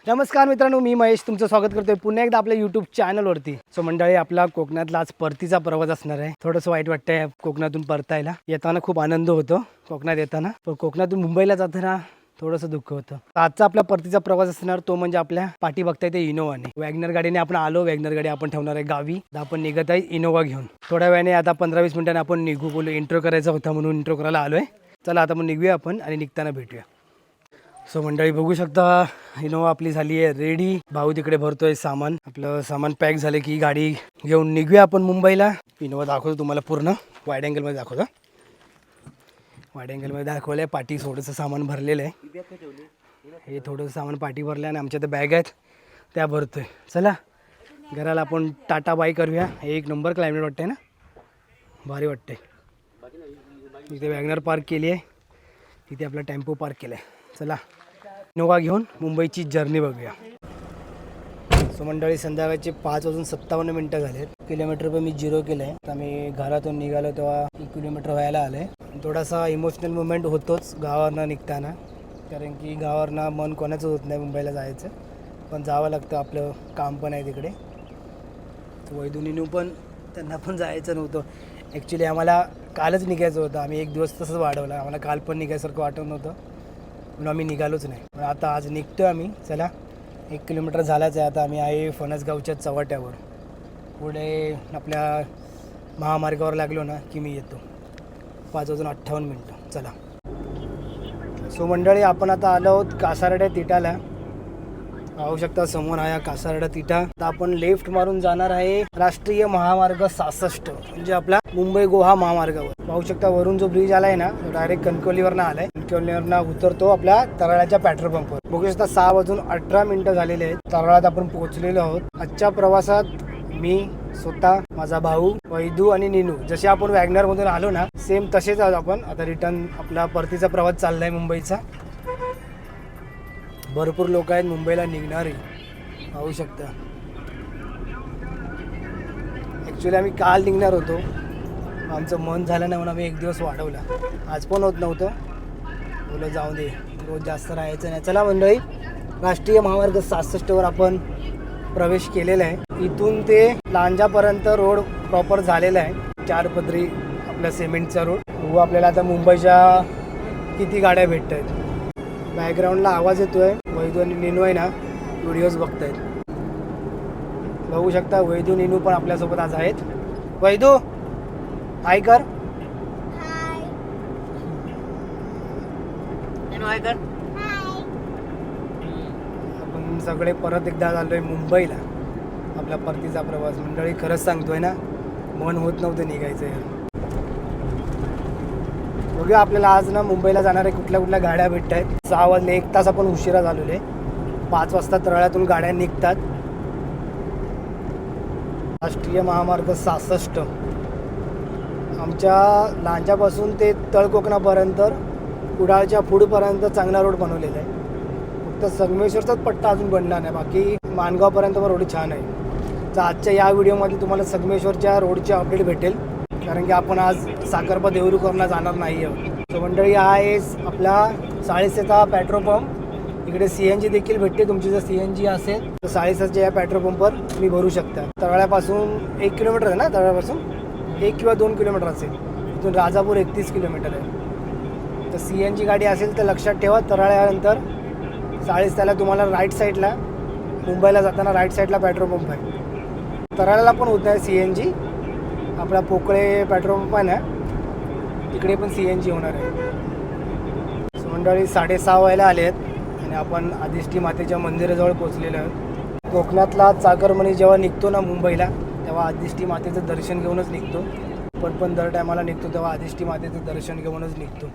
नमस्कार मित्रांनो, मी महेश तुमचं स्वागत करतोय पुन्हा एकदा आपल्या यूट्यूब चॅनलवरती. सो मंडळी, आपला कोकणातला आज परतीचा प्रवास असणार आहे. थोडंसं वाईट वाटतंय कोकणातून परतायला. येताना खूप आनंद होतो कोकणात येताना, पण कोकणातून मुंबईला जाताना थोडंसं दुःख होतं. आजचा आपला परतीचा प्रवास असणार तो म्हणजे आपल्या पाठी बघताय ते इनोवाने, वॅगनर गाडीने आपण आलो. वॅगनर गाडी आपण ठेवणार आहे गावी. आपण निघत आहे इनोवा घेऊन. थोड्या वेळाने आता 15-20 मिनिटांनी आपण निघू. बोलू इंट्रो करायचा होता म्हणून इंट्रो करायला आलोय. चला आता मग निघूया आपण आणि निघताना भेटूया. सो मंडळी बघू शकता, इनोवा आपली झाली आहे रेडी. भाऊ तिकडे भरतोय सामान. आपलं सामान पॅक झाले की गाडी घेऊन निघूया आपण मुंबईला. इनोवा दाखवतो तुम्हाला पूर्ण वाईड अँगलमध्ये दाखवतो. वाईड अँगलमध्ये दाखवलं आहे. पाठी थोडंसं सामान भरलेलं आहे. हे थोडंसं सामान पाठी भरलं आणि आमच्या त्या बॅग आहेत त्या भरतोय. चला घराला आपण टाटा बाय करूया. एक नंबर क्लायमेट वाटतंय ना, भारी वाटतंय. इथे वॅगनर पार्क केली आहे, इथे आपला टेम्पो पार्क केला आहे. चला इनोवा घेऊन मुंबईची जर्नी बघूया. सो मंडळी, संध्याकाळचे 5:57 झालेत. किलोमीटर पण मी 0 केलं आहे. आता मी घरातून निघालो तेव्हा 1 किलोमीटर व्हायला आलं आहे. थोडासा इमोशनल मुवमेंट होतोच गावावरनं निघताना, कारण की गावावरनं मन कोणाचं होत नाही मुंबईला जायचं, पण जावं लागतं. आपलं काम पण आहे तिकडे. वैदुनीनू पण त्यांना पण जायचं नव्हतं. ॲक्च्युली आम्हाला कालच निघायचं होतं. आम्ही एक दिवस तसंच वाढवलं. आम्हाला काल पण निघायसारखं वाटत नव्हतं म्हणून आम्ही निघालोच नाही. पण आता आज निघतो आम्ही. चला 1 किलोमीटर झालाच आहे. आता आम्ही आहे फणसगावच्या चव्हाट्यावर. पुढे आपल्या महामार्गावर लागलो ना की मी येतो. 5:58. चला. सो मंडळी, आपण आता आलो आहोत कासारड्या तिठाला. पाहू शकता समोर आहे कासारडा तिठा. आता आपण लेफ्ट मारून जाणार आहे राष्ट्रीय महामार्ग 66, म्हणजे आपला मुंबई गोवा महामार्गावर. पाहू शकता वरून जो ब्रिज आलाय ना, डायरेक्ट कणकवलीवरनं आलाय. कणकवलीवरनं उतरतो आपल्या तराळ्याच्या पेट्रोल पंपवर. बघू शकता 6:18 झालेले आहेत. तराळ्यात आपण पोहोचलेलो आहोत. आजच्या प्रवासात मी स्वतः, माझा भाऊ वैदू आणि निनू, जसे आपण वॅगनर मधून आलो ना सेम तसेच आहोत आपण. आता रिटर्न आपला परतीचा प्रवास चाललाय मुंबईचा. भरपूर लोक आहेत मुंबईला निघणारे, पाहू शकता. ॲक्च्युली आम्ही काल निघणार होतो, आमचं मन झालं नाही म्हणून आम्ही 1 दिवस वाढवला. आज पण होत नव्हतं, बोलं जाऊ दे, रोज जास्त राहायचं नाही. चला मंडळी, राष्ट्रीय महामार्ग 66वर आपण प्रवेश केलेला आहे. इथून ते लांजापर्यंत रोड प्रॉपर झालेला आहे. 4 पदरी आपला सिमेंटचा रोड. बघू आपल्याला आता मुंबईच्या किती गाड्या भेटत आहेत. बॅकग्राऊंडला आवाज येतोय. वैदू आणि निनू आहे ना व्हिडिओज बघतायत. बघू शकता वैदू निनू पण आपल्यासोबत आज आहेत. वैदू हाय कर. हाय कर. आपण सगळे परत एकदा आलोय मुंबईला. आपला परतीचा प्रवास. मंडळी खरंच सांगतोय ना, मन होत नव्हतं निघायचं. बघूया आपल्याला आज ना मुंबईला जाणारे कुठल्या गाड्या भेटत आहेत. 6 वाजले, 1 तास आपण उशिरा झालेले. 5 वाजता तराळ्यातून गाड्या निघतात. राष्ट्रीय महामार्ग 66 आमच्या लांजापासून ते तळकोकणापर्यंत, कुडाळच्या पुढपर्यंत चांगला रोड बनवलेला आहे. फक्त संगमेश्वरचाच पट्टा अजून बनला नाही, बाकी माणगावपर्यंत पण रोड छान आहे. तर आजच्या या व्हिडिओमध्ये तुम्हाला संगमेश्वरच्या रोडचे अपडेट भेटेल, कारण की आपण आज साखरपा देवरुखवरनं जाणार नाही आहोत. तर मंडळी, हा आहे आपला 40चा पेट्रोल पंप. इकडे CNG देखील भेटते. तुमची जर CNG असेल तर 40च्या या पेट्रोल पंपवर तुम्ही भरू शकता. तराळ्यापासून 1 किलोमीटर आहे ना, तराळ्यापासून 1 किंवा 2 किलोमीटर असेल. इथून राजापूर 31 किलोमीटर आहे. तर CNG गाडी असेल तर लक्षात ठेवा, तराळ्यानंतर 40 त्याला तुम्हाला राईट साईडला, मुंबईला जाताना राईट साईडला पेट्रोल पंप आहे. तराळ्याला पण होत आहे CNG. आपला पोकळे पेट्रोल पंप आहे ना, तिकडे पण CNG होणार आहे. मंडळी 6:30 व्हायला आले आहेत आणि आपण आदिष्टी मातेच्या मंदिराजवळ पोचलेलो आहोत. कोकणातला चाकरमणी जेव्हा निघतो ना मुंबईला, तेव्हा आदिष्टी मातेचं दर्शन घेऊनच निघतो. पण दर टायमाला निघतो तेव्हा आदिष्टी मातेचं दर्शन घेऊनच निघतो.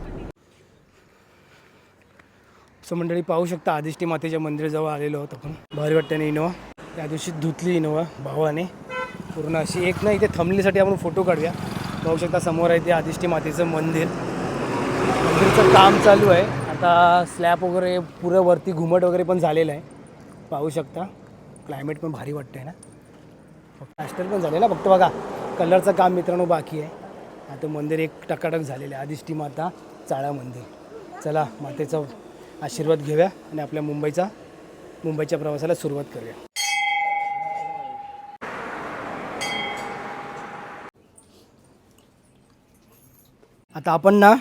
सो मंडळी, पाहू शकता आदिष्टी मातेच्या मंदिराजवळ आलेलो आहोत आपण. भारी वाटते इनोवा. त्या दिवशी धुतली इनोवा भावाने पूर्ण अशी. एक ना इथे थंबनेलसाठी आपण फोटो काढूया. पाहू शकता समोर आहे ते आदिष्टी मातेचं मंदिर. मंदिरचं काम चालू आहे आता. स्लॅब वगैरे पुरं वरती घुमट वगैरे पण झालेलं आहे. पाहू शकता क्लायमेट पण भारी वाटतं आहे ना. प्लास्टर पण झाले ना, फक्त बघा कलरचं काम मित्रांनो बाकी आहे. आता मंदिर एक टकाटक झालेलं आहे. आदिष्टी माता चाळा मंदिर. चला मातेचा आशीर्वाद घेऊया आणि आपल्या मुंबईचा मुंबईच्या प्रवासाला सुरुवात करूया. आता आपण ना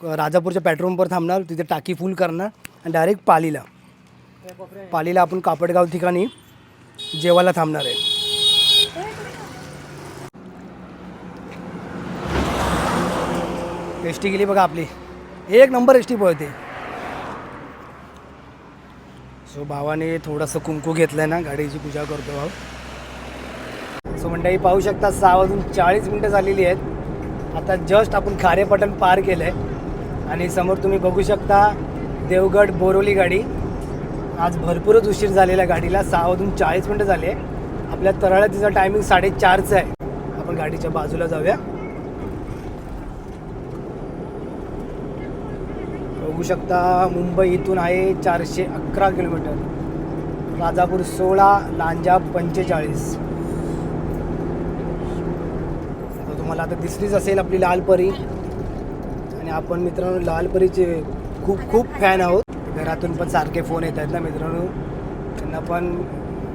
राजापूरच्या पेट्रोल पंपवर थांबणार, तिथे टाकी फुल करणार आणि डायरेक्ट पालीला आपण कापडगाव ठिकाणी जेवायला थांबणार आहे. एसटी गेली बघा आपली, एक नंबर एसटी पळते. सो भावाने थोडंसं कुंकू घेतलंय ना, गाडीची पूजा करतो भाऊ. सो मंडळी पाहू शकता 6:40 झालेली आहेत. आता जस्ट आपण खारेपटण पार केलं आहे आणि समोर तुम्ही बघू शकता देवगड बोरोली गाडी. आज भरपूरच उशीर झालेला गाडीला, 6:40 झाले. आपल्या तराळा तिचा टायमिंग 4:30 आहे. आपण गाडीच्या बाजूला जाऊया. बघू शकता मुंबई इथून आहे 411 किलोमीटर, राजापूर 16, लांजा 45. तुम्हाला आता दिसलीच असेल आपली लालपरी. आणि आपण मित्रांनो लालपरीचे खूप फॅन आहोत. घरातून पण सारखे फोन येत आहेत ना मित्रांनो, त्यांना पण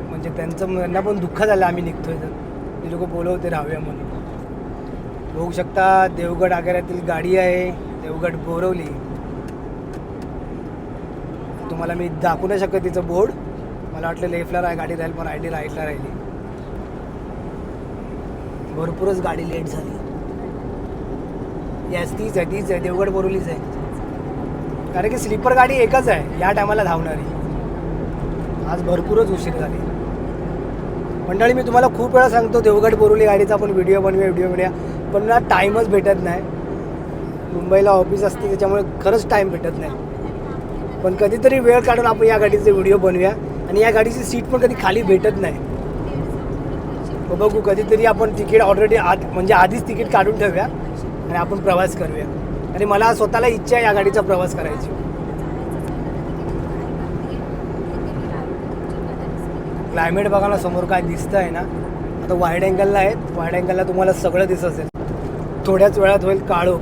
म्हणजे त्यांना पण दुःख झालं आम्ही निघतोय तर ते लोक बोलवते राहूया म्हणून. बघू शकता देवगड आगारातील गाडी आहे, देवगड बोरवली. तुम्हाला मी दाखवू नाही शकत तिचं बोर्ड, मला वाटलं लेफ्टला गाडी राहील पण राईटला राहिली. भरपूरच गाडी लेट झाली. यस तीच आहे देवगड बोरवलीच आहे. कारण की स्लीपर गाडी एकच आहे या टायमाला धावणारी. आज भरपूरच उशीर झाली. मंडळी मी तुम्हाला खूप वेळा सांगतो देवगड बोरवली गाडीचा आपण व्हिडिओ बनवूया, पण ना टाईमच भेटत नाही. मुंबईला ऑफिस असते त्याच्यामुळे खरंच टाईम भेटत नाही. पण कधीतरी वेळ काढून आपण या गाडीचे व्हिडिओ बनवूया. आणि या गाडीची सीट पण कधी खाली भेटत नाही. बघू कधीतरी आपण तिकीट ऑलरेडी म्हणजे आधीच तिकीट काढून ठेवूया आणि आपण प्रवास करूया. आणि मला स्वतःला इच्छा आहे या गाडीचा प्रवास करायची. क्लायमेट बघा ना समोर काय दिसतं आहे ना. आता वाईड अँगलला आहेत, वाईड अँगलला तुम्हाला सगळं दिसत असेल. थोड्याच वेळात होईल काळोख.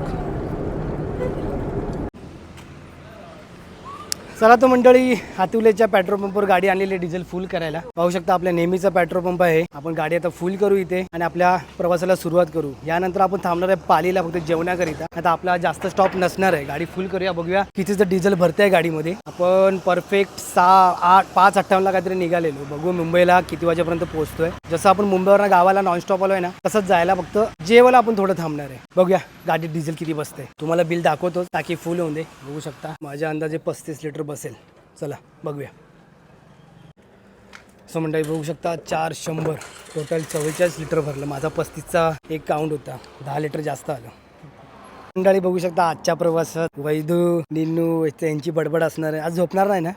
चला तो मंडळी हातिवलेच्या पेट्रोल पंपवर गाडी आणलेली डिझेल फुल करायला. पाहू शकता आपल्या नेहमीचा पेट्रोल पंप आहे. आपण गाडी आता फुल करू इथे आणि आपल्या प्रवासाला सुरुवात करू. यानंतर आपण थांबणार आहे पालीला फक्त जेवणाकरिता. आता आपला जास्त स्टॉप नसणार आहे. गाडी फुल करूया, बघूया कितीचं डिझेल भरतंय गाडीमध्ये. आपण परफेक्ट 5:58 काहीतरी निघालेलो. बघू मुंबईला किती वाजेपर्यंत पोहोचतोय. जसं आपण मुंबईवर गावाला नॉनस्टॉप आलोय ना तसंच जायला फक्त जेवायला आपण थोडं थांबणार आहे. बघूया गाडीत डिझेल किती बसते. तुम्हाला बिल दाखवतो, टाकी फुल होऊन दे. बघू शकता माझ्या अंदाजे 35 लिटर बसेल. चला बघूया. सो मंडळी बघू शकता 400 टोटल 44 लिटर भरलं. माझा 35चा एक काउंट होता, 10 लिटर जास्त आलं. मंडळी बघू शकता आजच्या प्रवासात वैदू निन्नू यांची बडबड असणार आहे. आज झोपणार नाही ना?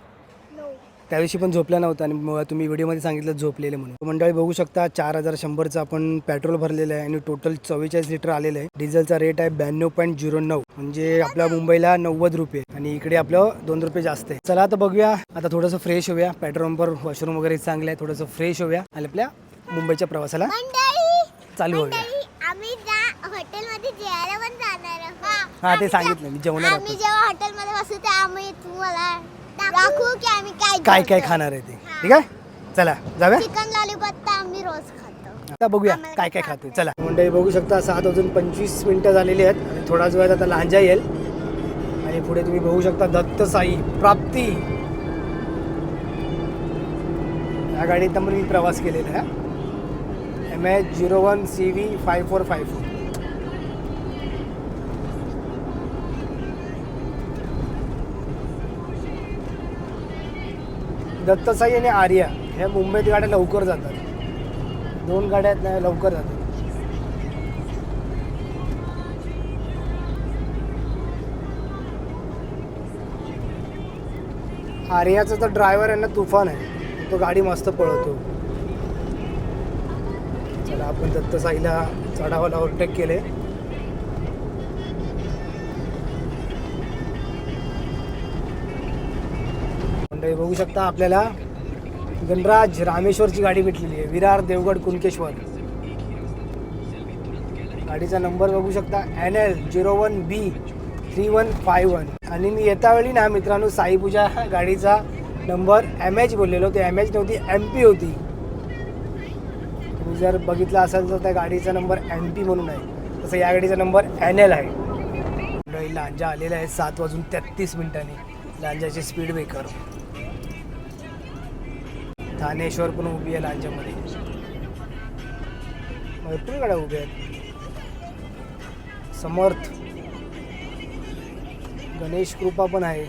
त्या दिवशी पण झोपला नव्हता आणि तुम्ही व्हिडिओमध्ये सांगितलं झोपलेले म्हणून. मंडळी बघू शकता 4100चं आपण पेट्रोल भरलेलं आहे आणि टोटल 44 लिटर आलेलं आहे. डिझेलचा रेट आहे 92.09, म्हणजे आपल्या मुंबईला 90 रुपये आणि इकडे आपलं 2 रुपये जास्त आहे. चला आता बघूया. आता थोडंसं फ्रेश होऊया. पेट्रोल पंपवर वॉशरूम वगैरे चांगलं आहे. थोडंसं फ्रेश होऊया आणि आपल्या मुंबईच्या प्रवासाला चालू होऊया. हा ते सांगितलं मी जेवणार. आम्ही जेव्हा हॉटेलमध्ये बसू तेव्हा आम्ही तुम्हाला दाखवू की आम्ही काय खाणार आहे ते. ठीक आहे चला जाऊया. चिकन लॉलीपॉप आम्ही रोज खातो. आता बघूया काय खातोय. चला मंडळी बघू शकता 7:25 झालेली आहेत आणि थोडाच वेळात आता लांजा येईल. आणि पुढे तुम्ही बघू शकता दत्त साई प्राप्ती या गाडीत नंबर मी प्रवास केलेला आहे. MH01 CV 5454. दत्तसाई आणि आर्या ह्या मुंबईत गाड्या लवकर जातात. 2 गाड्या आहेत ना लवकर जातात. आर्याचा तर ड्रायव्हर आहे ना तुफान आहे, तो गाडी मस्त पळवतो. चला आपण दत्तसाईला चढावाला ओव्हरटेक केले. बघू शकता आपल्याला गणराज रामेश्वरची गाडी भेटलेली आहे. विरार देवगड कुणकेश्वर. गाडीचा नंबर बघू शकता NL01B3151. आणि मी येता वेळी ना मित्रांनो साईपूजा गाडीचा नंबर MH बोललेलो, ते MH नव्हती MP होती. तुम्ही जर बघितलं असाल तर त्या गाडीचा नंबर MP म्हणून आहे, तसं या गाडीचा नंबर NL आहे. लांजा आलेला आहे 7:33 लांजाचे स्पीड ब्रेकर. ठाणेश्वर पण उभी आहे लांजामध्ये. भरपूर गाड्या उभ्या आहेत. समर्थ, गणेश कृपा पण आहे.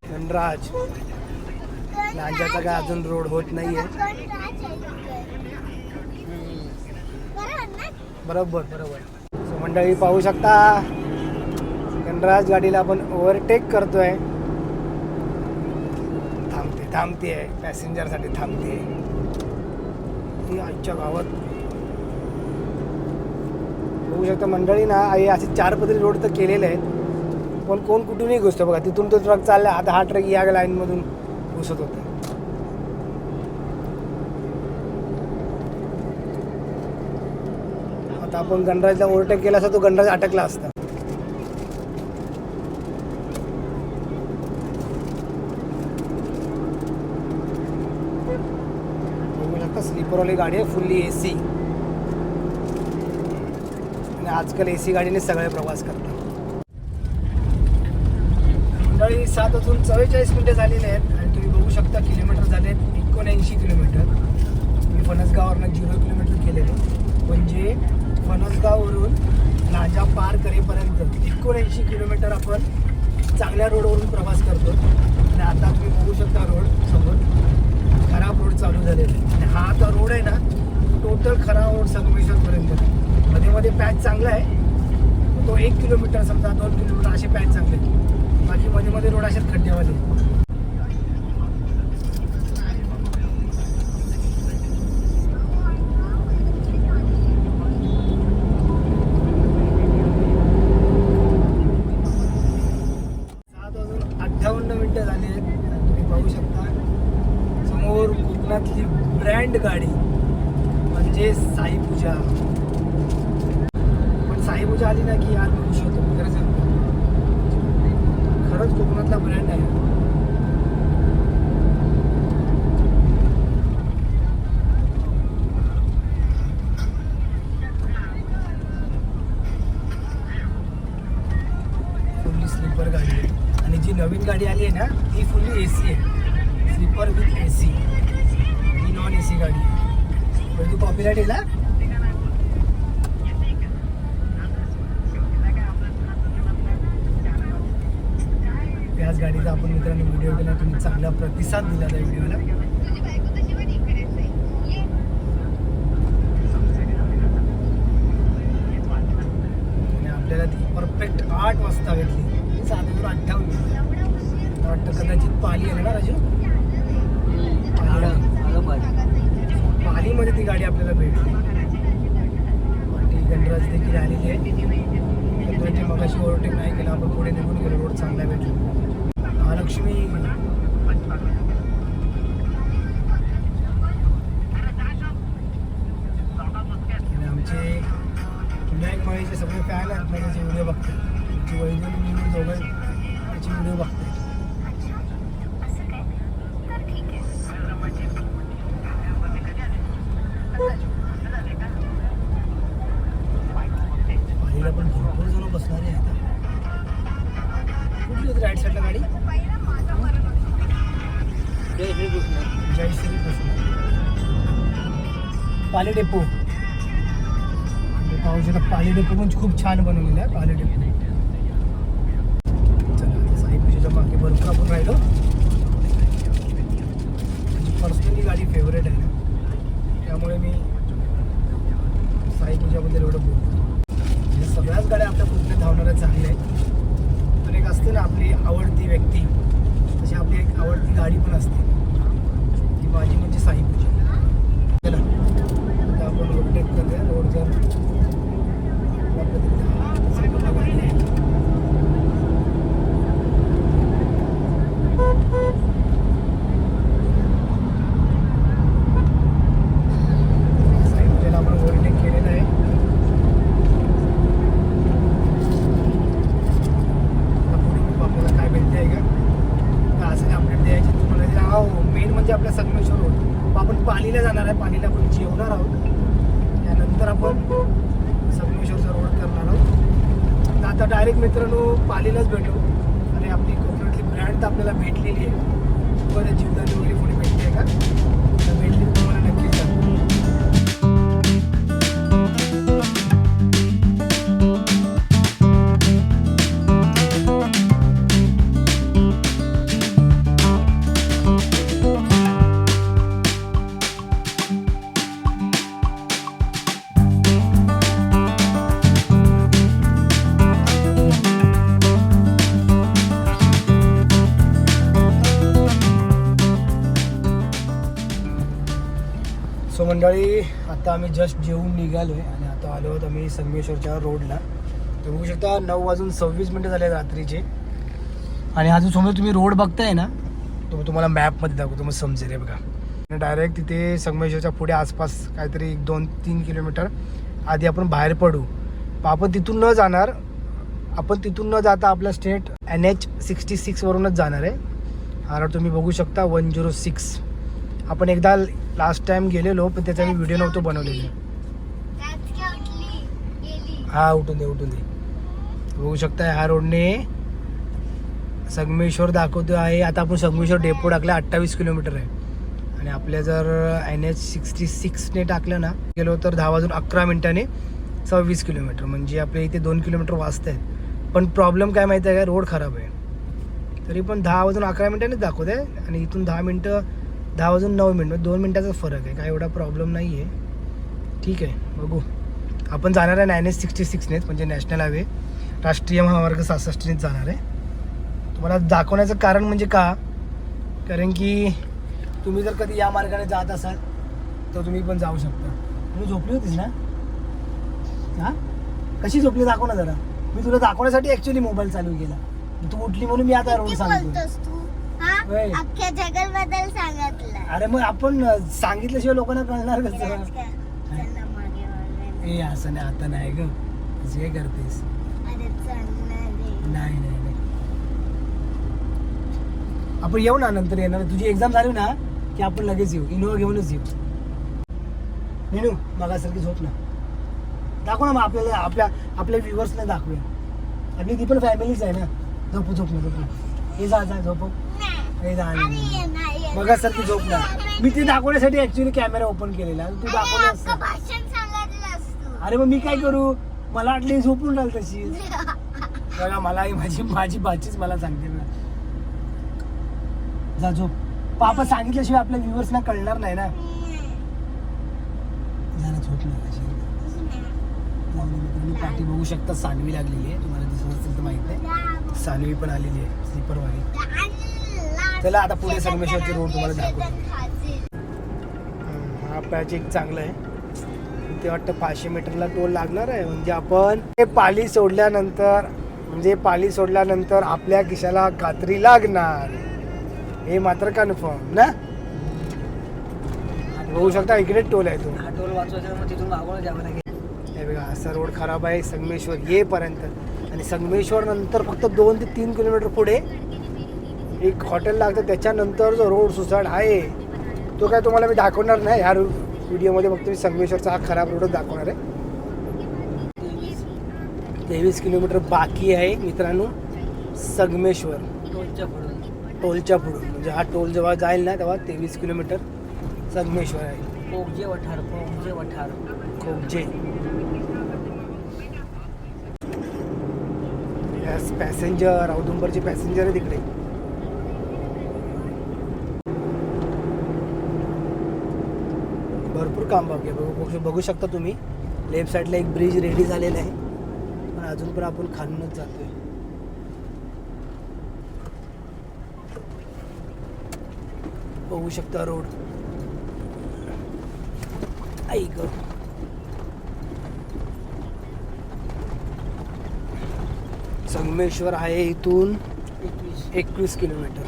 धनराज. लांजाचा काय अजून रोड होत नाहीये. बरोबर बरोबर. सो मंडळी पाहू शकता, धनराज गाडीला आपण ओव्हरटेक करतोय. थांबते आहे, पॅसेंजरसाठी थांबते. ही आजच्या गावात बघू शकता मंडळी ना, असे 4 पदरी रोड तर केलेले आहेत, पण कोण कुठूनही घुसतो बघा. तिथून तो ट्रक चालला, आता हा ट्रक या लाईनमधून घुसत होता. आता आपण गणराजला ओव्हरटेक केला असता, तो गणराज अटकला असता. स्लीपरवाली गाडी आहे, फुल्ली AC. आणि आजकाल AC गाडीने सगळे प्रवास करतात. मंडळी 7:44 झालेले आहेत आणि तुम्ही बघू शकता किलोमीटर झाले आहेत 79 किलोमीटर. मी फणसगाववरनं 0 किलोमीटर केलेले, म्हणजे फणसगाववरून लांजा पार करेपर्यंत 79 किलोमीटर आपण चांगल्या रोडवरून प्रवास करतो. आणि आता तुम्ही बघू शकता रोड समोर खराब रोड चालू झालेला आहे. आणि हा आता रोड आहे ना, टोटल खराब रोड संगमेश्वरपर्यंत. मध्ये मध्ये पॅच चांगला आहे, तो 1 किलोमीटर समजा 2 किलोमीटर असे पॅच चांगले आहेत. बाकी मध्ये मध्ये रोड असेच खड्ड्यावाले. कोकणातली ब्रँड गाडी म्हणजे साई पूजा. पण साई पूजा आली ना की यार खुश होतो. खरंच खरंच कोकणातला ब्रँड आहे. फुल्ली स्लीपर गाडी आहे. आणि जी नवीन गाडी आली आहे ना, ती फुल्ली AC आहे. Sleeper with AC. ही नॉन AC गाडी आहे. तू कॉपीराइट येईल ना. त्याच गाडीचा आपण मित्रांनी व्हिडिओ केला, तुम्ही चांगला प्रतिसाद दिला त्या व्हिडिओला. आणि आपल्याला ती परफेक्ट 8 वाजता भेटली. 7:58 वाटतं. कदाचित पाली आहे ना राजू. पालीमध्ये ती गाडी आपल्याला भेटली. बाकी गणराज देखील आलेली आहे. गणराजची मगाशी ओव्हरटेक नाही केला, आपण पुढे निघून गेलो. रोड चांगला भेटला. महालक्ष्मी आणि आमचे विनायक माळीचे सगळे फॅन आहेत. माझ्याचे व्हिडिओ बघते. आमची वैद्यनी मी दोघं त्याची व्हिडिओ बघते. पालीला पण भरपूर जण बसणारे आहेत. कुठली होती राईट साईडला गाडी? जय श्री कृष्ण. पाली डेपो. पाहू शकता पाली डेपो पण खूप छान बनवलेला आहे. पाली डेपो. चला साई पूजेच्या मागे भरपूर आपण राहिलो. पर्सनली गाडी फेवरेट आहे, त्यामुळे मी साई पूजाबद्दल एवढं बोलतो. सगळ्याच गाड्या आपल्या कुठल्या धावणाऱ्या चांगल्या आहेत. पण एक असते ना आपली आवडती व्यक्ती, तशी आपली एक आवडती गाडी पण असते. ती माझी म्हणजे साई पूजा. चला आता आपण ओव्हरटेक करूया. रोडवर गाडी आहे. म्हणजे आपला संगमेश्वर रोड. मग आपण पालीला जाणार आहे, पालीला आपण जेवणार आहोत, त्यानंतर आपण संगमेश्वरचा रोड करणार आहोत. आता डायरेक्ट मित्रांनो पालीलाच भेटू. आणि आपली कोकणातली ब्रँड तर आपल्याला भेटलेली आहे, बरं जीवदानी वगैरे कोणी भेटते का, तर भेटली तर तुम्हाला नक्कीच सांगू. सो मंडळी, आता आम्ही जस्ट जेवून निघालो आहे आणि आता आलो आहोत आम्ही संगमेश्वरच्या रोडला. तर बघू शकता 9:26 झाले रात्रीचे. आणि हा जो समोर तुम्ही रोड बघताय ना, तो तुम्हाला मॅपमध्ये दाखवतो, मग समजेल. बघा डायरेक्ट तिथे संगमेश्वरच्या पुढे आसपास काहीतरी 1-2-3 किलोमीटर आधी आपण बाहेर पडू. आपण तिथून न जाणार, आपण तिथून न जाता आपला स्टेट NH66 वरूनच जाणार आहे. हा रोड तुम्ही बघू शकता 106. आपण एकदा लास्ट टाइम गेलेलो, पण त्याचा मी व्हिडिओ नव्हतो बनवलेला. हा उठून दे बघू शकता. ह्या रोडने संगमेश्वर दाखवतो आहे. आता आपण संगमेश्वर डेपो टाकला 28 किलोमीटर आहे. आणि आपल्या जर NH66ने टाकलं ना गेलो तर 10:11 26 किलोमीटर, म्हणजे आपल्या इथे 2 किलोमीटर वाचत आहेत. पण प्रॉब्लेम काय माहिती आहे का, रोड खराब आहे. तरी पण 10:11 दाखवत आहे. आणि इथून 10:09 2 मिनटाचा फरक आहे. काय एवढा प्रॉब्लेम नाही आहे. ठीक आहे, बघू. आपण जाणार आहे NH66नेच, म्हणजे नॅशनल हायवे राष्ट्रीय महामार्ग 66नेच जाणार आहे. तुम्हाला दाखवण्याचं कारण म्हणजे का, कारण की तुम्ही जर कधी या मार्गाने जात असाल तर तुम्ही पण जाऊ शकता. तुम्ही झोपली होतीस ना? हां, कशी झोपली दाखव ना जरा. मी तुला दाखवण्यासाठी ॲक्च्युली मोबाईल चालू केला. तू उठली म्हणून मी आता रोड सांगतो. अख्ख्या जगाबद्दल सांगितलं. अरे मग आपण सांगितल्याशिवाय लोकांना कळणार कसं? ए असं नाही, आता नाही ग, जे करतेस. नाही आपण येऊ ना, नंतर येणार. तुझी एक्झाम झाली ना की आपण लगेच येऊ, इनोवा घेऊनच येऊ. नेनू मागासारखी झोप ना, दाखव ना. मग आपल्याला आपल्या व्ह्युअर्सला दाखवूया. आणि ती पण फॅमिलीच आहे ना. झोप ना. हे जा झोप. मगासारखी झोप ना. मी ते दाखवण्यासाठी ऍक्च्युली कॅमेरा ओपन केलेला. तू दाखवलं. अरे मग मी काय करू, मला वाटली झोपून राहिल तशी. बघा मलाही माझी बाचीच मला सांगते ना, जा झोप. पापा सांगितल्याशिवाय आपल्या व्ह्युअर्सना कळणार नाही ना. जरा झोप ना. पाठी बघू शकता सानवी लागलेली आहे, तुम्हाला दिसत असेल तर माहित आहे. सानवी पण आलेली आहे स्लीपरवाली. चला आता पुढे संगमेश्वरचे रोड तुम्हाला दाखवतो. हा पॅच एक चांगला आहे. ते वाटतं 500 मीटरला टोल लागणार आहे. म्हणजे आपण पाली सोडल्यानंतर आपल्या खिशाला कात्री लागणार, हे मात्र कन्फर्म ना. बघू शकता इकडे टोल आहे. तो टोल वाचवायचा मग तिथून मागवून जावं लागेल. हे बघा असा रोड खराब आहे संगमेश्वर येईपर्यंत. आणि संगमेश्वर नंतर फक्त 2 ते 3 किलोमीटर पुढे एक हॉटेल लागतं. त्याच्यानंतर जो रोड सुसाट आहे तो काय तुम्हाला मी दाखवणार नाही ह्या व्हिडिओमध्ये. फक्त मी संगमेश्वरचा हा खराब रोडच दाखवणार आहे. 23 किलोमीटर बाकी आहे मित्रांनो संगमेश्वर टोलच्या पुढून. म्हणजे हा टोल जेव्हा जाईल ना तेव्हा 23 किलोमीटर संगमेश्वर आहे. खोगजे यस, पॅसेंजर औदुंबरचे पॅसेंजर आहे तिकडे. भरपूर काम बाकी आहे. बघू शकता तुम्ही लेफ्ट साईडला एक ब्रिज रेडी झालेला आहे, पण अजून पण आपण खालूनच जातोय. बघू शकता रोड. ऐक संगमेश्वर आहे इथून 21 किलोमीटर.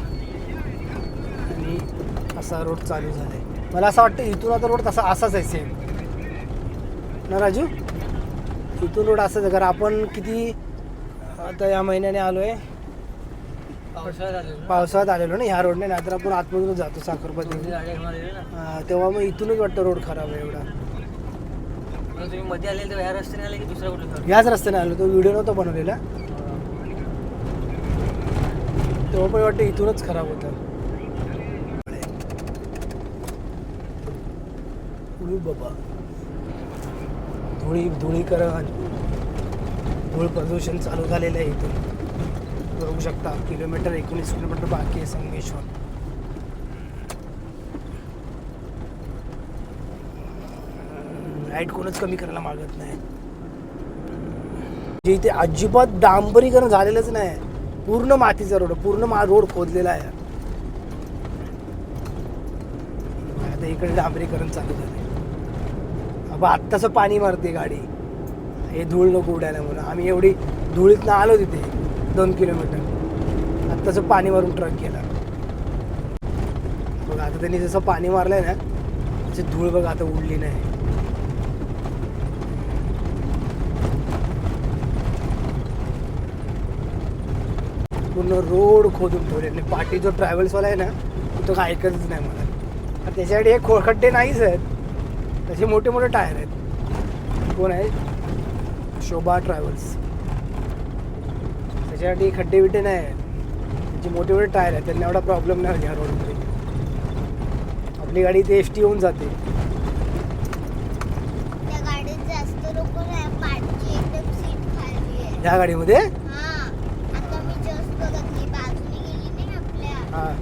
आणि असा रोड चालू झाला आहे. मला असं वाटतं इथून आता रोड असाच आहे सेम ना राजू. इथून रोड असाच आहे. कारण आपण किती आता या महिन्याने आलो आहे पावसाळ्यात आलेलो ना ह्या रोडने, नाहीतर आपण आतमधूनच जातो साखरपती. तेव्हा मग इथूनच वाटतं रोड खराब आहे एवढा. तुम्ही मध्ये आले तेव्हा ह्या रस्त्याने आले की दुसऱ्या कुठे? ह्याच रस्त्याने आलो, तो व्हिडिओ नव्हता बनवलेला तेव्हा पण वाटतं इथूनच खराब होतं. बाबा धुळीकरण, धूळ प्रदूषण चालू झालेलं आहे इथून. बघू शकता 19 किलोमीटर बाकी आहे संगमेश्वर. लाईट कोणच कमी करायला मागत नाही. जे इथे अजिबात डांबरीकरण झालेलंच नाही, पूर्ण मातीचा रोड, पूर्ण रोड खोदलेला आहे. आता इकडे डांबरीकरण चालू झालं. अब आत्ताच पाणी मारते गाडी, हे धूळ नको उडायला म्हणून. आम्ही एवढी धुळीतनं आलो तिथे 2 किलोमीटर, आत्ताच पाणी मारून ट्रक गेला. बघ आता त्यांनी जसं पाणी मारलंय ना त्याची धूळ बघ आता उडली नाही. पूर्ण रोड खोदून ठेवले. आणि पाठी जो ट्रॅव्हल्सवाला आहे ना तो काय ऐकतच नाही मला. त्याच्याकडे हे खड्डे नाहीच आहेत, त्याचे मोठे मोठे टायर आहेत. कोण आहे? शोभा ट्रॅव्हल्स. त्याच्यासाठी खड्डे बिड्डे नाही आहेत, त्याचे मोठे मोठे टायर आहेत. त्यांना एवढा प्रॉब्लेम नाही ह्या रोडमध्ये. आपली गाडी ते एस टी येऊन जाते. त्या गाडीत जास्त लोक नाही, पाठची एकदम सीट खाली आहे. ह्या गाडीमध्ये आता मी जस्ट बघितली, बाजूने गेली नाही आपल्या, हां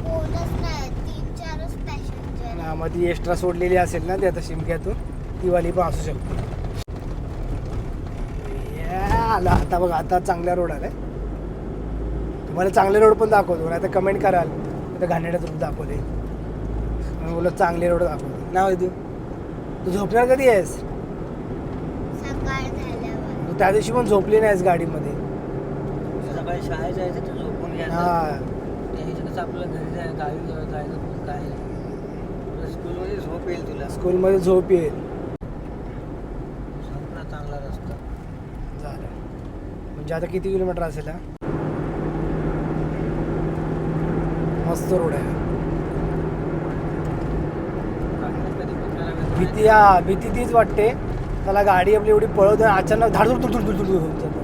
कोणच नाही, 3-4च पॅसेंजर. हां, मग ती एक्स्ट्रा सोडलेली असेल ना ते आता शिमक्यातून, ती वाली पण असू शकते. आला आता बघ, आता चांगला रोड आलाय. तुम्हाला चांगले रोड पण दाखवतो, नाही तर कमेंट कराल आता घाणेरडेच रोड दाखवले. म्हणून बोलत चांगले रोड दाखवतो. नाव तू झोपणार कधी आहेस? सकाळ झाल्यावर. तू त्या दिवशी पण झोपली नाहीस गाडीमध्ये. सकाळी शाळेत जायचं तर झोपून घ्यायचं. हां कसं आपलं घरी जायचं, गावी जायचं पण काय स्कूलमध्ये झोप येईल तुला. स्कूलमध्ये झोप येईल. संपला चांगला रस्ता झालं. म्हणजे आता किती किलोमीटर असेल हा? मस्त रोड आहे. भीती तीच वाटते त्याला, गाडी आपली एवढी पळवते अचानक धाडधूड होऊन जातं.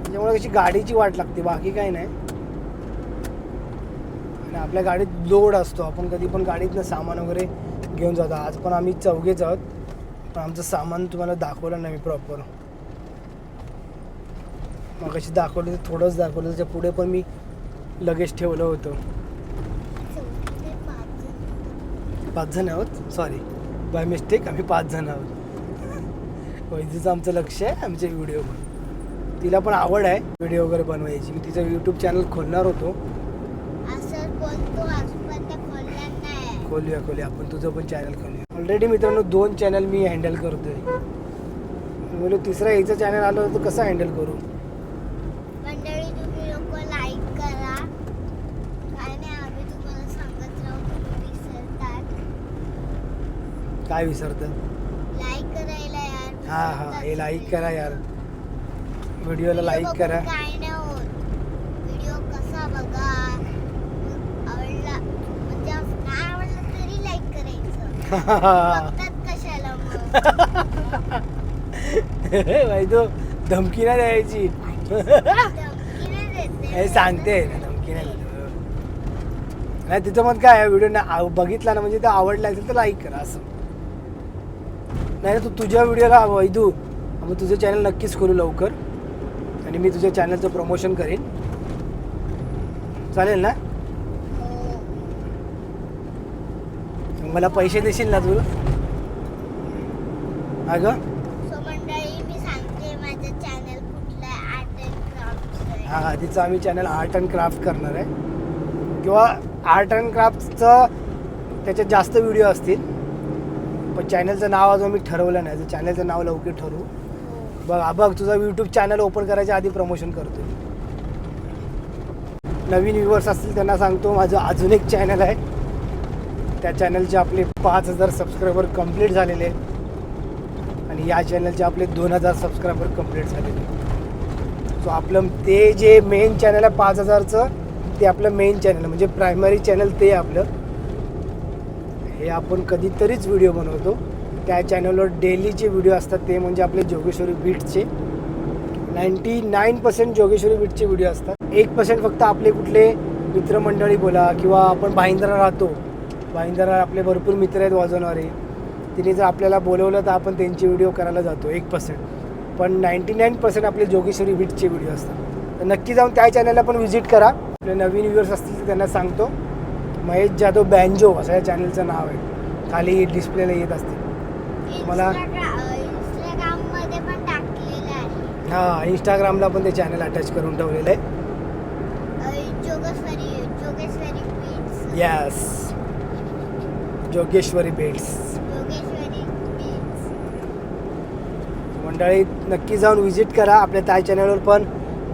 त्याच्यामुळे कशी गाडीची वाट लागते, बाकी काही नाही. आणि आपल्या गाडीत लोड असतो, आपण कधी पण गाडीतनं सामान वगैरे घेऊन जातो. आज पण आम्ही चौघेच आहोत, पण आमचं सामान तुम्हाला दाखवलं नाही मी प्रॉपर. मग कशी दाखवलं तर थोडंच दाखवलं, त्याच्या पुढे पण मी लगेच ठेवलं होतं. 5 जण आहोत, सॉरी बाय मिस्टेक, आम्ही 5 जण आहोत. वैजूचं आमचं लक्ष आहे आमच्या व्हिडिओवर. तिला पण आवड आहे व्हिडिओ वगैरे बनवायची. मी तिचं यूट्यूब चॅनल खोलणार होतो. असं बोलतो, आजपर्यंत खोलला नाही. खोलूया आपण तुझं पण चॅनल खोलूया. ऑलरेडी मित्रांनो 2 चॅनल मी हँडल करतोय. बोलू तिसरा याचं चॅनल आलं तर कसं हँडल करू. मंडळी तुम्ही लोक लाईक करा. काय नाही, आम्ही तुम्हाला सांगत राहू, तुम्ही विसरतात. काय विसरतं? लाईक करायला यार. हां हे लाईक करा यार, व्हिडिओला लाईक करा. काय नाही होत, व्हिडिओ कसा बघा, आवडला म्हणजे नाही आवडला तरी लाईक करायचं. बघतात कशाला मग. भाई तो धमकी नाही द्यायची. धमकी नाही देते. हे सांगते धमकी नाही देत. नाही तिचं मत काय आहे, व्हिडिओ ना बघितला ना म्हणजे ते आवडला असेल तर लाईक करा असं. नाही तू तुझ्या व्हिडिओला वैदू मग तुझं चॅनल नक्कीच खोलू लवकर, आणि मी तुझ्या चॅनलचं प्रमोशन करेन. चालेल ना? मला पैसे देशील ना तू? अगं सो मंडळी मी सांगते, माझं चॅनल कुठलं आहे, आर्ट अँड क्राफ्ट. हां तिचं आम्ही चॅनल आर्ट अँड क्राफ्ट करणार आहे, किंवा आर्ट अँड क्राफ्टचं त्याच्यात जास्त व्हिडिओ असतील. पण चॅनलचं नाव अजून मी ठरवलं नाही, तर चॅनलचं नाव लवकर ठरवू. बघ तुझा यूट्यूब चॅनल ओपन करायच्या आधी प्रमोशन करतो. नवीन व्ह्यूअर्स असतील त्यांना सांगतो, माझं अजून एक चॅनल आहे, त्या चॅनलचे आपले 5000 सबस्क्रायबर कंप्लीट झालेले आहेत. आणि या चॅनलचे आपले 2000 सबस्क्रायबर कंप्लीट झालेले. सो आपलं ते जे मेन चॅनल आहे 5000चं, ते आपलं मेन चॅनल म्हणजे प्रायमरी चॅनल ते आपलं. हे आपण कधीतरीच व्हिडिओ बनवतो. त्या चॅनलवर डेलीचे व्हिडिओ असतात, ते म्हणजे आपले जोगेश्वरी बीट्सचे. 99% जोगेश्वरी बीट्सचे व्हिडिओ असतात. 1% फक्त आपले कुठले मित्रमंडळी बोला किंवा आपण भाईंदरा राहतो, भाईंदरा आपले भरपूर मित्र आहेत वाजवणारे, तिने जर आपल्याला बोलवलं तर आपण त्यांचे व्हिडिओ करायला जातो 1%. पण 99% आपले जोगेश्वरी बीट्सचे व्हिडिओ असतात. तर नक्की जाऊन त्या चॅनलला पण व्हिजिट करा. आपले नवीन व्ह्युअर्स असतील तर त्यांना सांगतो, महेश जाधव बँजो असं या चॅनलचं नाव आहे, खाली डिस्प्लेला येत असते. मला इंस्टाग्राममध्ये पण टाकलेलं आहे. हां, इंस्टाग्रामला पण ते चॅनल अटॅच करून ठेवलेलं आहे. Jogeshwari beats. Yes, Jogeshwari beats. Jogeshwari beats. मंडळी नक्की जाऊन व्हिजिट करा. आपल्या त्या चॅनलवर पण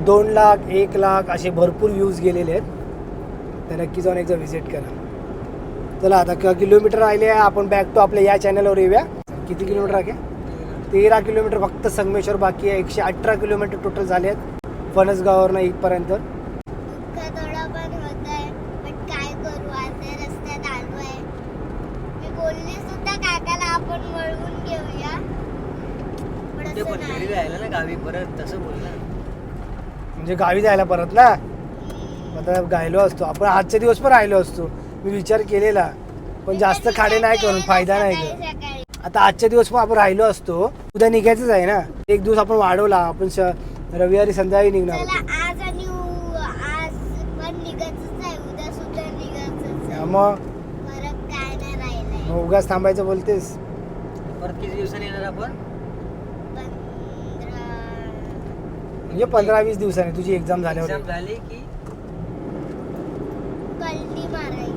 2 लाख 1 लाख असे भरपूर व्ह्यूज गेलेले आहेत. तर नक्की जाऊन एकदा व्हिजिट करा. चला आता किलोमीटर राहिले आहे, आपण बॅक टू आपल्या या चॅनलवर येऊया. किती किलोमीटर आहे? 13 किलोमीटर फक्त संगमेश्वर बाकी आहे. 118 किलोमीटर टोटल झाले आहेत फणसगाववरनं इथपर्यंत. दुःख थोडं पण होत आहे, पण काय करू, आता रस्त्यात आलो आहे. मी बोलली सुद्धा काकाला आपण वळवून घेऊया, पण ते असं पण नाही. घरी राहिलं ना गावी परत, तसं बोल ना. म्हणजे गावी जायला परत ना, आता गायलो असतो आपण, आजचे दिवस पण राहिलो असतो. मी विचार केलेला, पण जास्त खाडे नाही करून फायदा नाही करून. सकाळी आता आजच्या दिवस पण आपण राहिलो असतो, उद्या निघायचंच आहे ना. एक दिवस आपण वाढवला, आपण रविवारी संध्याकाळी निघणार चला होतो. आज आणि आज पण निघायचंच आहे, उद्या सुद्धा निघायचंच आहे. मग फरक काय नाही राहिलाय. उगाच थांबायचं बोलतेस. परत किती दिवसांनी येणार आपण? 15 म्हणजे 15-20 दिवसांनी तुझी एक्झाम झाल्यावर. एक्झाम झाली की कल्टी मारायची.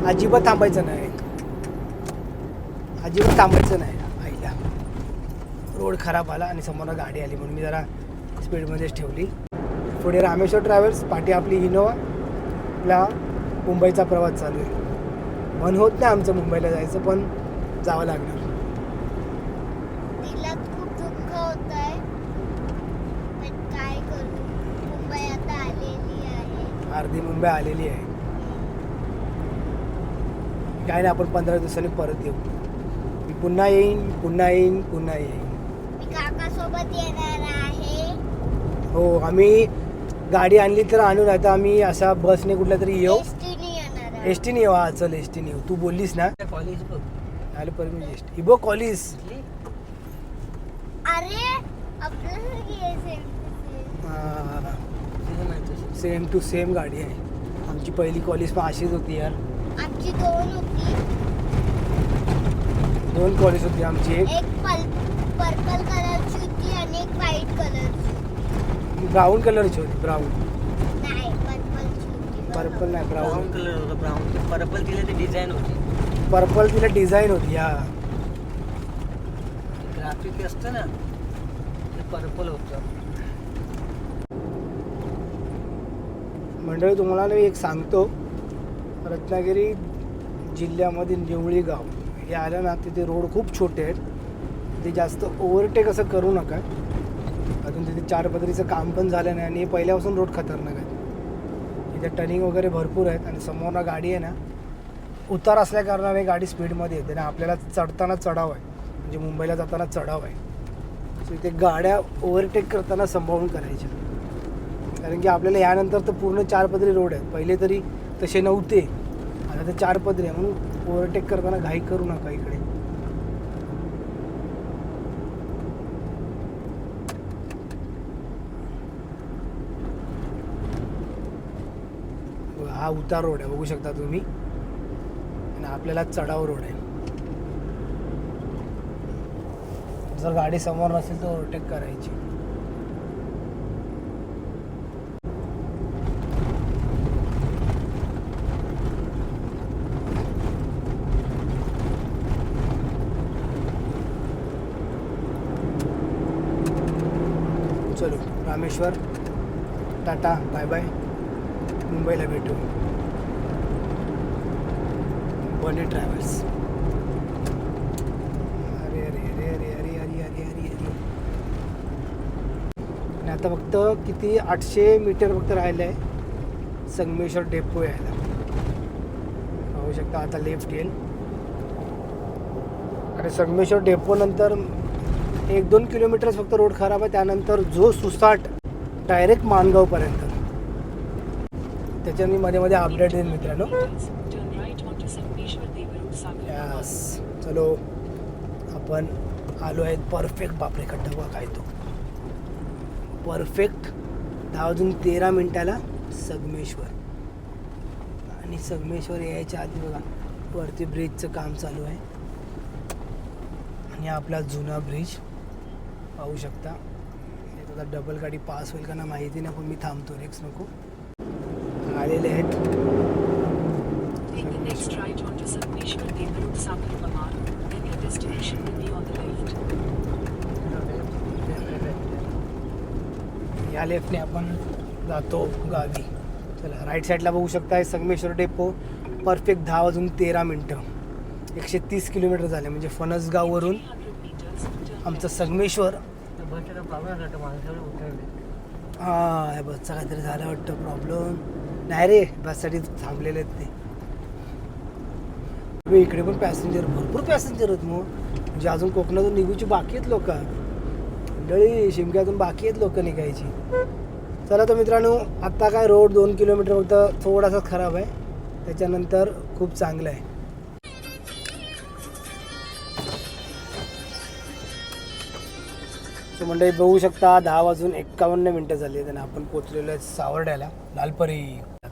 अजिबात थांबायचं नाही, अजिबात थांबायचं नाही. आईला रोड खराब आला आणि समोर गाडी आली म्हणून मी जरा स्पीडमध्येच ठेवली. पुढे रामेश्वर ट्रॅव्हल्स, पाठी आपली इनोवा. आपला मुंबईचा प्रवास चालू आहे. मन होत नाही आमचं मुंबईला जायचं, पण जावं लागणार. तिला खूप दुःख होत आहे, पण काय करू, मुंबई आता आलेली आहे. अर्धी मुंबई आलेली आहे. काय नाही, आपण 15 दिवसांनी परत येऊ. मी पुन्हा येईन, पुन्हा येईन, पुन्हा येईन. मी काकासोबत येणार आहे. हो, आम्ही गाडी आणली तर आणू, नाही तर आम्ही असा बसने कुठल्या तरी येऊ. एसटीने येणार आहे. एस टीने येऊ. हा चल, एस टीने येऊ. तू बोललीस ना, कॉलेज बघ आलं परमिशन एस टी. इबो कॉलेज. कुठली? अरे आपल्यासारखी आहे सेम तुला माहिती असेल. सेम टू सेम गाडी आहे. आमची पहिली कॉलेज पण अशीच होती यार. आमची 2 होती. 2 कॉलेज होती आमची. एक पर्पल कलरची होती आणि एक व्हाईट कलरची. ब्राऊन कलरची होती. ब्राऊन, नाही पर्पलची होती. पर्पल नाही, ब्राऊन ब्राऊन. कलर होता. ब्राऊन ते पर्पल तिला ते डिझाईन होती. पर्पल तिला डिझाईन होती. हा, ग्राफिक असतं ना, ते पर्पल होतं. मंडळी तुम्हाला मी एक सांगतो, रत्नागिरी जिल्ह्यामध्ये निवळी गाव हे आलं ना, तिथे रोड खूप छोटे आहेत. ते जास्त ओव्हरटेक असं करू नका. अजून तिथे 4 पदरीचं काम पण झालं नाही, आणि हे पहिल्यापासून रोड खतरनाक आहेत. इथे टर्निंग वगैरे भरपूर आहेत, आणि समोरनं गाडी आहे ना, उतार असल्या कारणाने गाडी स्पीडमध्ये येते ना. आपल्याला चढताना चढाव आहे, म्हणजे मुंबईला जाताना चढाव आहे. सो इथे गाड्या ओव्हरटेक करताना सांभाळून करायच्या, कारण की आपल्याला यानंतर तर पूर्ण 4 पदरी रोड आहेत. पहिले तरी तसे नव्हते, आता ते 4 पदरी आहे. म्हणून ओव्हरटेक करताना घाई करू नका. इकडे हा उतार रोड आहे, बघू शकता तुम्ही, आणि आपल्याला चढाव रोड आहे. जर गाडी समोर नसेल तर ओव्हरटेक करायची. चलो, रामेश्वर, टाटा, बाय बाय. मुंबईला भेटू. बने ट्रॅव्हल्स. आता फक्त किती 800 मीटर फक्त राहिलं आहे संगमेश्वर डेपो यायला. पाहू शकता आता लेफ्ट येईल आणि संगमेश्वर डेपो नंतर 1-2 किलोमीटरच फक्त रोड खराब आहे. त्यानंतर जो सुसाट डायरेक्ट माणगावपर्यंत. त्याच्या मी मध्ये मध्ये अपडेट देईन मित्रांनो. यस चलो आपण आलो आहेत परफेक्ट. बापरे खड्डा बघा काय तो परफेक्ट 10:13 संगमेश्वर. आणि संगमेश्वर यायच्या आधी बघा वरती ब्रिजचं काम चालू आहे आणि आपला जुना ब्रिज पाहू शकता. आता डबल गाडी पास होईल का ना माहिती नाही पण मी थांबतो रिक्स नको. आलेले आहेत या लेफ्टने आपण जातो गावी. चला राईट साईडला बघू शकता संगमेश्वर डेपो परफेक्ट 10:13 130 किलोमीटर झाले. म्हणजे फणसगाववरून आमचं संगमेश्वर. हां हे बसचा काहीतरी झालं वाटतं प्रॉब्लेम. नाही रे बससाठी थांबलेले आहेत ते. इकडे पण पॅसेंजर भरपूर पॅसेंजर आहेत मग. म्हणजे अजून कोकणातून निघूची बाकी आहेत लोक. मंडळी शिमक्यातून बाकी आहेत लोक निघायची. चला तर मित्रांनो आत्ता काय रोड 2 किलोमीटर फक्त थोडासा खराब आहे. त्याच्यानंतर खूप चांगलं आहे. सो मंडळी बघू शकता 10:51 झाली. त्यांना आपण पोचलेलो आहे सावर्ड्याला लालपरी.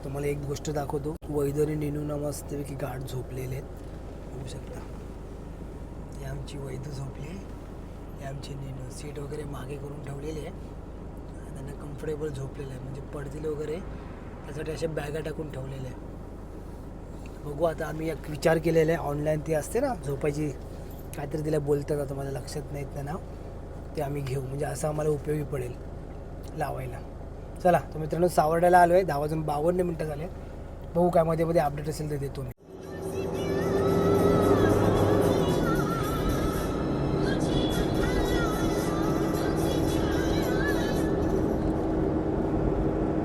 तुम्हाला एक गोष्ट दाखवतो. वैदरी निनूना मस्तपैकी गाठ झोपलेले आहेत बघू शकता. ही आमची वैद झोपली आहे. ही आमची निनू. सीट वगैरे मागे करून ठेवलेली आहे. त्यांना कम्फर्टेबल झोपलेलं आहे म्हणजे पडतील वगैरे त्यासाठी अशा बॅगा टाकून ठेवलेल्या आहे. बघू आता आम्ही एक विचार केलेला आहे ऑनलाईन ती असते ना झोपायची काहीतरी तिला बोलतात आता मला लक्षात नाही त्या नाव. ते आम्ही घेऊ म्हणजे असं आम्हाला उपयोगी पडेल लावायला. चला तर मित्रांनो सावर्ड्याला आलो आहे. 10:52 झाले. बघू काय मध्ये मध्ये अपडेट असेल तर देतो मी.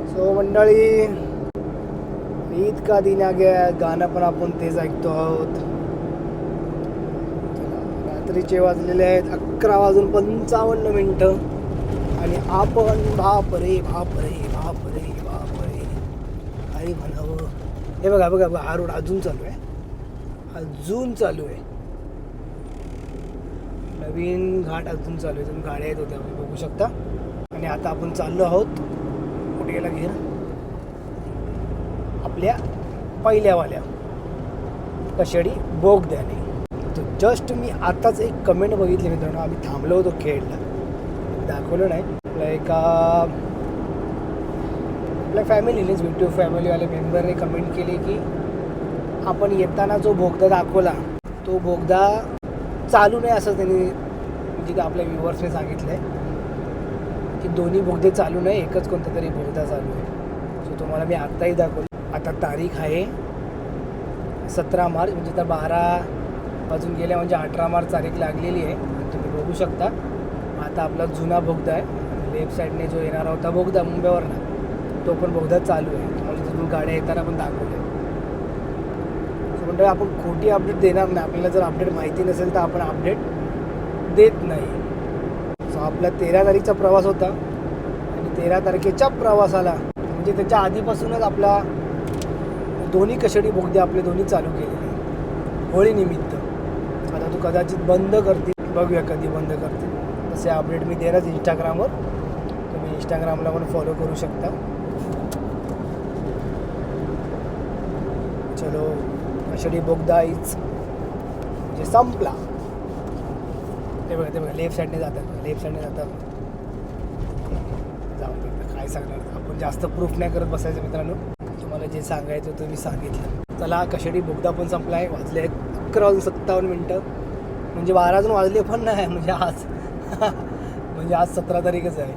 सो मंडळी ईद का दिन आ गया. गाणं पण आपण तेच ऐकतो आहोत. रात्रीचे वाजलेले आहेत 11:55 आणि आपण बाप रे बाप रे बाप रे बाप रे काही म्हणावं. हे बघा बघा बघा हा रोड अजून चालू आहे. अजून चालू आहे. नवीन घाट अजून चालू आहे. तुम्ही गाड्या येत होत्या बघू शकता. आणि आता आपण चाललो आहोत कुठे गेला घेर आपल्या पहिल्यावाल्या कशेडी बोगद्याने. जस्ट मी आताच एक कमेंट बघितली मित्रांनो. आम्ही थांबलो होतो खेडला दाखवलं नाही. आपल्या फॅमिलीनेच यूट्यूब फॅमिलीवाले मेंबरने कमेंट केली की आपण येताना जो बोगदा दाखवला तो बोगदा चालू नाही असं त्यांनी म्हणजे आपल्या व्ह्युअर्सने सांगितलं आहे की दोन्ही बोगदे चालू नाही एकच कोणता तरी बोगदा चालू आहे. सो तुम्हाला मी आत्ताही दाखवलं. आता तारीख आहे 17 मार्च म्हणजे तर 12 वाजून गेल्या म्हणजे 18 मार्च तारीख लागलेली आहे. तुम्ही बघू शकता आता आपला जुना बोगदा आहे. लेफ्ट साईडने जो येणारा होता बोगदा मुंबईवरनं तो पण बोगदा चालू आहे. म्हणजे तिथून गाड्या येताना पण दाखवल्या. सो म्हणजे आपण खोटी अपडेट देणार नाही. आपल्याला जर अपडेट माहिती नसेल तर आपण अपडेट देत नाही. सो आपला 13 तारीखचा प्रवास होता आणि 13 तारखेच्या प्रवासाला म्हणजे त्याच्या आधीपासूनच आपला दोन्ही कशेडी बोगदे आपले दोन्ही चालू केलेले होळीनिमित्त. आता तू कदाचित बंद करतील बघूया कधी बंद करतील. तसे अपडेट मी देणारच इंस्टाग्रामवर. तुम्ही इंस्टाग्रामला पण फॉलो करू शकता. चलो कशेडी बोगदा इज म्हणजे संपला. ते बघा लेफ्ट साईडने जातात. लेफ्ट साईडने जातात. जाऊन बघा काय सांगणार आपण जास्त प्रूफ नाही करत बसायचं मित्रांनो. तुम्हाला जे सांगायचं होतं मी सांगितलं. चला कशेडी बोगदा पण संपला आहे. वाजले आहेत 11:57 म्हणजे 12 अजून वाजले पण नाही. म्हणजे आज म्हणजे आज 17 तारीखच आहे.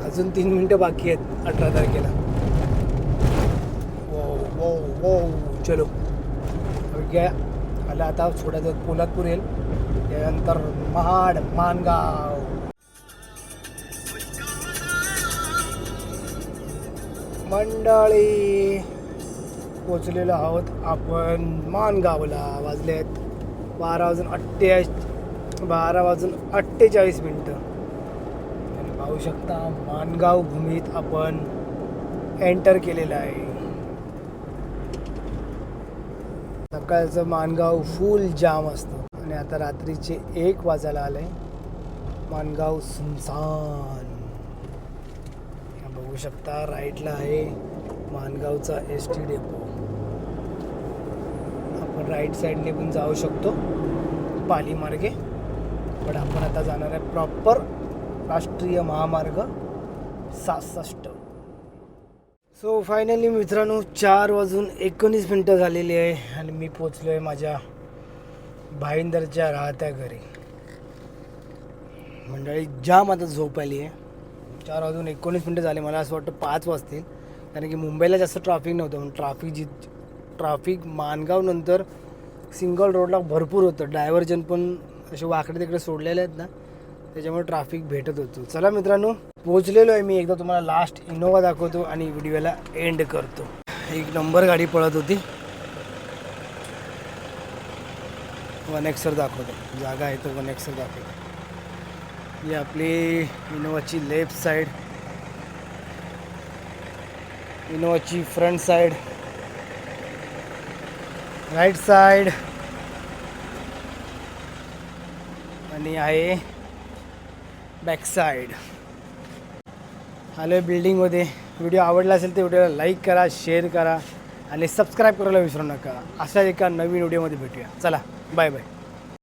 अजून 3 मिनटं बाकी आहेत 18 तारखेला. वो वो वो चलो घ्या मला आता छोट्याचं पोलादपूर येईल. त्यानंतर महाड माणगाव. मंडळी पोचलेलो आहोत आपण माणगावला. वाजलेत 12:48 मिनटं आणि पाहू शकता माणगाव भूमीत आपण एंटर केलेलं आहे. सकाळचं माणगाव फुल जाम असतं आणि आता रात्रीचे 1 वाजायला आलंय. माणगाव सुनसान. बघू शकता राईटला आहे माणगावचा ST डेपो. आपण राईट साईडने पण जाऊ शकतो पाली मार्गे, पण आपण आता जाणार आहे प्रॉपर राष्ट्रीय महामार्ग 66. सो फायनली मित्रांनो 4:19 झालेली आहे आणि मी पोचलो आहे माझ्या भाईंदरच्या राहत्या घरी. मंडळी जाम आता झोप आली आहे. 4:19 झाले. मला असं वाटतं 5 वाजतील, कारण की मुंबईला जास्त ट्रॅफिक नव्हतं. पण ट्रॅफिक माणगाव नंतर सिंगल रोडला भरपूर होतं. डायव्हर्जन पण असे वाकडे तिकडे सोडलेले आहेत ना, त्याच्यामुळे ट्रॅफिक भेटत होतं. चला मित्रांनो पोचलेलो आहे मी. एकदा तुम्हाला लास्ट इनोवा दाखवतो आणि व्हिडिओला एंड करतो. 1 नंबर गाडी पळत होती. 1Xer दाखवतो. जागा आहे तो 1Xer दाखवतो. ही आपली इनोवाची लेफ्ट साईड, इनोवाची फ्रंट साईड, राईट साईड आणि आहे बॅक साईड. आलो आहे बिल्डिंगमध्ये. व्हिडिओ आवडला असेल तर व्हिडिओला लाईक करा, शेअर करा आणि सबस्क्राईब करायला विसरू नका. अशा एका नवीन व्हिडिओमध्ये भेटूया. चला बाय बाय.